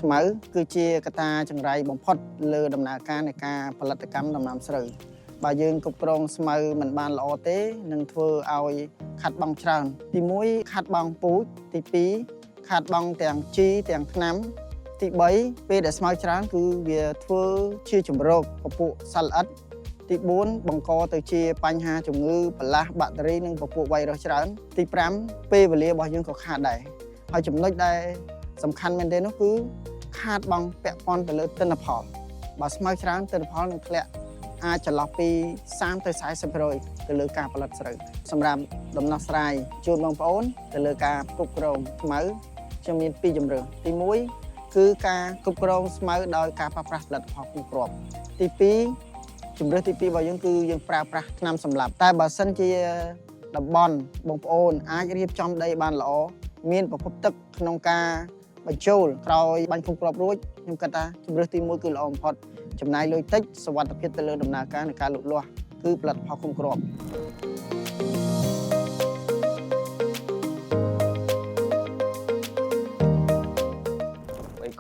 ខ្មៅគឺជាកត្តាចង្រៃបំផុតលើដំណើរការនៃការផលិតកម្មដំណាំស្រូវបើយើងគ្រប់គ្រងស្មៅមិនបានល្អទេនឹងធ្វើឲ្យខាត់បង់ច្រើនទី1ខាត់បង់ពូជទី2ខាត់បង់ទាំងជីទាំងថ្នាំទី3ពេលដែលស្មៅច្រើនគឺវាធ្វើជាជំរកពពួកសត្វល្អិតទី4បង្កទៅជាបញ្ហាជំងឺបលាស់បាក់តេរីនិងពពួកវ៉ៃរុសច្រើនទី5ពេលវេលារបស់យើងក៏ខាតដែរហើយចំណុចដែលសំខាន់មែនទេនោះគឺខាតបង់ពាក់ព័ន្ធទៅលើទិន្នផលបើស្មៅច្រើនទិន្នផលនឹងធ្លាក់អាចចន្លោះពី30ទៅ40%ទៅលើការផលិតស្រូវសម្រាប់ដំណោះស្រាយជូនបងប្អូនទៅលើការគ្រប់គ្រងស្មៅខ្ញុំមាន2ជម្រើសទី1គឺការគ្រប់គ្រងស្មៅដោយការប្រើប្រាស់ផលិតផលគុំគ្រាប់ទី2ជម្រើសទី2របស់យើងគឺយើងប្រើប្រាស់ថ្នាំសម្លាប់តែបើសិនជាតំបន់បងប្អូនអាចរៀបចំដីបានល្អមានប្រភពទឹកក្នុងការបញ្ចូលក្រោយបាញ់គុំគ្រាប់រួចខ្ញុំគិតថាជម្រើសទី1គឺល្អបំផុតចំណាយលុយតិចសុវត្ថិភាពទៅលើដំណើរការនៃការលូតលាស់គឺផលិតផលគុំគ្រាប់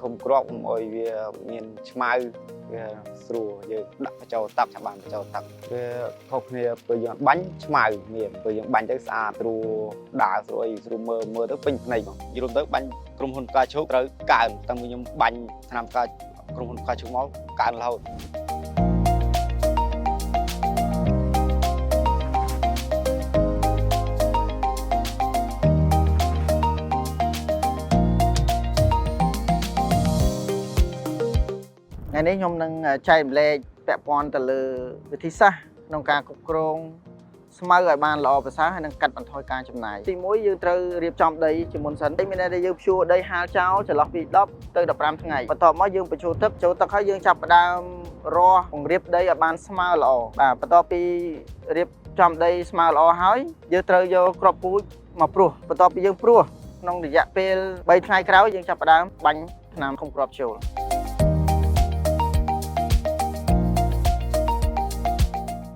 គុំគ្រាប់កុំឲ្យវាមានឆ្មៅវាស្រួលយើងដាក់បញ្ចូលទឹកចាំបានបញ្ចូលទឹកវាខុសគ្នាពេលយើងបាញ់ឆ្មៅមានពេលយើងបាញ់ទៅស្អាតស្រួលដើរស្រួលស្រួលមើលទៅពេញភ្នែកមកយល់ទៅបាញ់ក្រុមហ៊ុនផ្កាឈូកត្រូវកើនតាំងពីខ្ញុំបាញ់ឆ្នាំផ្កាក្រុមហ៊ុនផ្កាឈូកមកកើនរហូតថ្ងៃនេះខ្ញុំនឹងចែកម្លែកពាក់ព័ន្ធទៅលើវិធីសាស្ត្រក្នុងការគ្រប់គ្រងស្មៅឲ្យបានល្អប្រសើរហើយនឹងកាត់បន្ថយការចំណាយទី1យើងត្រូវរៀបចំដីជាមុនសិនមានន័យថាយើងភ្ជួរដីហាលចោលចន្លោះពី10ទៅ15ថ្ងៃបន្ទាប់មកយើងបញ្ចូលទឹកហើយយើងចាប់ផ្ដើមរាស់ពង្រាបដីឲ្យបានស្មើល្អបាទបន្ទាប់ពីរៀបចំដីស្មើល្អហើយយើងត្រូវយកគ្រាប់ពូជមកព្រោះបន្ទាប់ពីយើងព្រោះក្នុងរយៈពេល3ថ្ងៃក្រោយយើងចាប់ផ្ដើមបាញ់ថ្នាំគុំគ្រាប់ចូល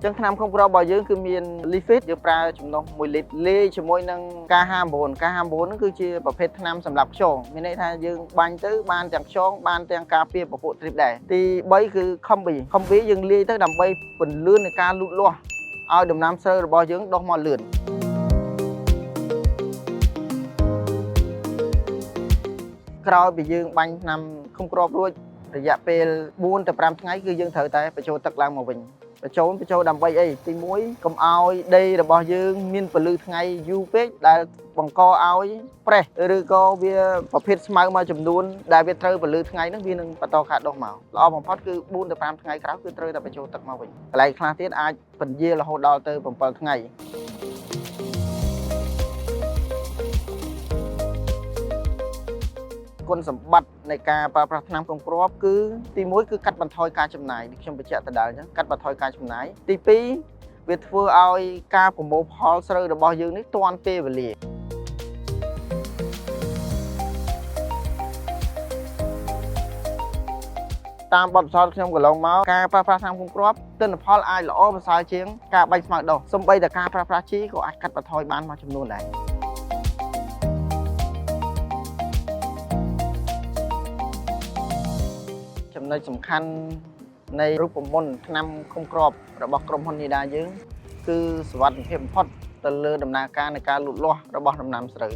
ចឹងថ្នាំគុំគ្រាប់របស់យើងគឺមាន Lifit យើងប្រើចំណុះ1លីត្រលាយជាមួយនឹង K59 ហ្នឹងគឺជាប្រភេទថ្នាំសម្រាប់ខ្យងមានន័យថាយើងបាញ់ទៅបានទាំងខ្យងបានទាំងការពារពពួកទ្រីបដែរទី3គឺ Combi យើងលាយទៅដើម្បីពន្លឿននៃការលូតលាស់ឲ្យដំណាំស្រូវរបស់យើងដុះមកលឿនក្រោយពីយើងបាញ់ថ្នាំគុំគ្រាប់រួចរយៈពេល4ទៅ5ថ្ងៃគឺយើងត្រូវតែបញ្ចូលទឹកឡើងមកវិញបញ្ចូលដើម្បីអីទី1កុំឲ្យដីរបស់យើងមានពន្លឺថ្ងៃយូរពេកដែលបង្កឲ្យប្រេះឬក៏វាប្រភេទស្មៅមួយចំនួនដែលវាត្រូវពន្លឺថ្ងៃហ្នឹងវានឹងបន្តការដុះមកល្អបំផុតគឺ4ទៅ5ថ្ងៃក្រោយគឺត្រូវតែបញ្ចូលទឹកមកវិញកន្លែងខ្លះទៀតអាចពន្យារហូតដល់ទៅ7ថ្ងៃគុណសម្បត្តិនៃការប្រើប្រាស់ថ្នាំគុំគ្រាប់គឺទី1គឺកាត់បន្ថយការចំណាយខ្ញុំបញ្ជាក់ដដែលអញ្ចឹងកាត់បន្ថយការចំណាយទី2វាធ្វើឲ្យការប្រមូលផលស្រូវរបស់យើងនេះទាន់ពេលវេលាតាមបទពិសោធន៍ខ្ញុំកន្លងមកការប្រើប្រាស់ថ្នាំគុំគ្រាប់ទិន្នផលអាចល្អប្រសើរជាងការបាញ់ស្មៅដុះសូម្បីតែការប្រើប្រាស់ជីក៏អាចកាត់បន្ថយបានមួយចំនួនដែរចំណុចសំខាន់នៃរូបមន្តថ្នាំគុំគ្រាប់របស់ក្រុមហ៊ុននីដាយើងគឺសុវត្ថិភាពបំផុតទៅលើដំណើរការនៃការលូតលាស់របស់ដំណាំស្រូវ